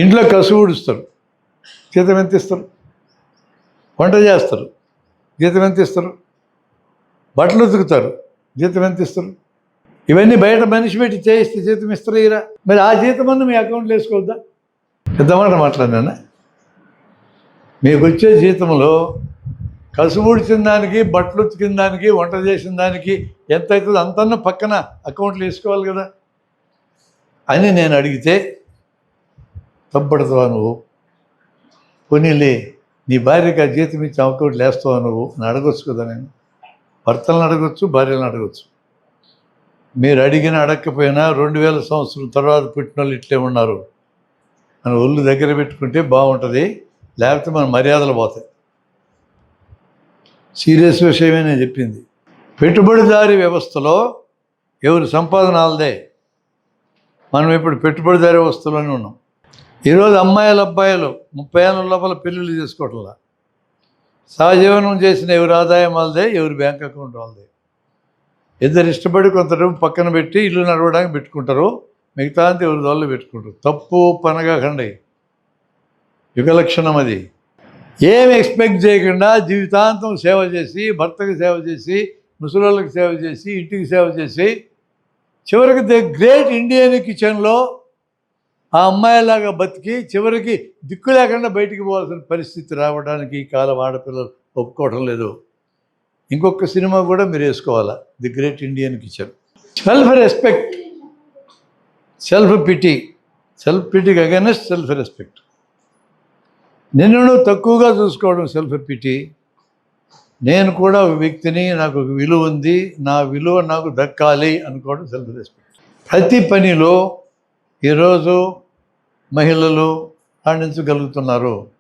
ఇంట్లో కసువు ఊడుస్తారు, జీతం ఎంత ఇస్తారు? వంట చేస్తారు, జీతం ఎంత ఇస్తారు? బట్టలు ఉతుకుతారు, జీతం ఎంత ఇస్తారు? ఇవన్నీ బయట మనిషి పెట్టి చేయిస్తే జీతం ఇస్తారు ఇరా? మరి ఆ జీతమన్నా మీ అకౌంట్లో వేసుకోవద్దా? పెద్దమాట మాట్లాడినా. మీకు వచ్చే జీతంలో కసువు ఊడ్చిన దానికి, బట్టలు ఉతికిన దానికి, వంట చేసిన దానికి ఎంత అవుతుందో అంతన్నా పక్కన అకౌంట్లు వేసుకోవాలి కదా అని నేను అడిగితే, తప్పడుతావా నువ్వు? పోనీలే నీ భార్యకి ఆ జీతం ఇచ్చి అకౌంట్లు వేస్తావా నువ్వు అని అడగొచ్చు కదా. నేను భర్తలను అడగొచ్చు, భార్యలను అడగొచ్చు. మీరు అడిగిన అడగకపోయినా 2000 సంవత్సరం తర్వాత పుట్టిన వాళ్ళు ఇట్లే ఉన్నారు మన ఒళ్ళు దగ్గర పెట్టుకుంటే బాగుంటుంది, లేకపోతే మన మర్యాదలు పోతాయి. సీరియస్ విషయమే నేను చెప్పింది. పెట్టుబడిదారీ వ్యవస్థలో ఎవరి సంపాదన వాళ్ళదే. మనం ఇప్పుడు పెట్టుబడిదారీ వ్యవస్థలోనే ఉన్నాం. ఈరోజు అమ్మాయిలు అబ్బాయిలు 30 ఏళ్ళ లోపల పెళ్ళిళ్ళు చేసుకోవట్లా. సహజీవనం చేసిన ఎవరి ఆదాయం వాళ్ళదే, ఎవరి బ్యాంక్ అకౌంట్ వాళ్ళదే. ఇద్దరు ఇష్టపడి కొంత డబ్బు పక్కన పెట్టి ఇల్లు నడవడానికి పెట్టుకుంటారు, మిగతా అంతా ఎవరి దోళ్ళు పెట్టుకుంటారు. తప్పు పనగాకండి, యుగ లక్షణం అది. ఏమి ఎక్స్పెక్ట్ చేయకుండా జీవితాంతం సేవ చేసి, భర్తకి సేవ చేసి, ముసలోళ్ళకి సేవ చేసి, ఇంటికి సేవ చేసి, చివరికి ది గ్రేట్ ఇండియన్ కిచెన్లో ఆ అమ్మాయిలాగా బతికి చివరికి దిక్కు లేకుండా బయటికి పోవాల్సిన పరిస్థితి రావడానికి ఈ కాలం ఆడపిల్లలు ఒప్పుకోవడం లేదు. ఇంకొక సినిమా కూడా మీరు వేసుకోవాలా, the great Indian kitchen. Self respect, self పిటీకి అగైనెస్ట్ సెల్ఫ్ రెస్పెక్ట్. నిన్ను తక్కువగా చూసుకోవడం సెల్ఫ్ పిటీ. నేను కూడా ఒక వ్యక్తిని, నాకు ఒక విలువ ఉంది, నా విలువ నాకు దక్కాలి అనుకోవడం సెల్ఫ్ రెస్పెక్ట్. ప్రతి పనిలో ఈరోజు మహిళలు రాణించగలుగుతున్నారు.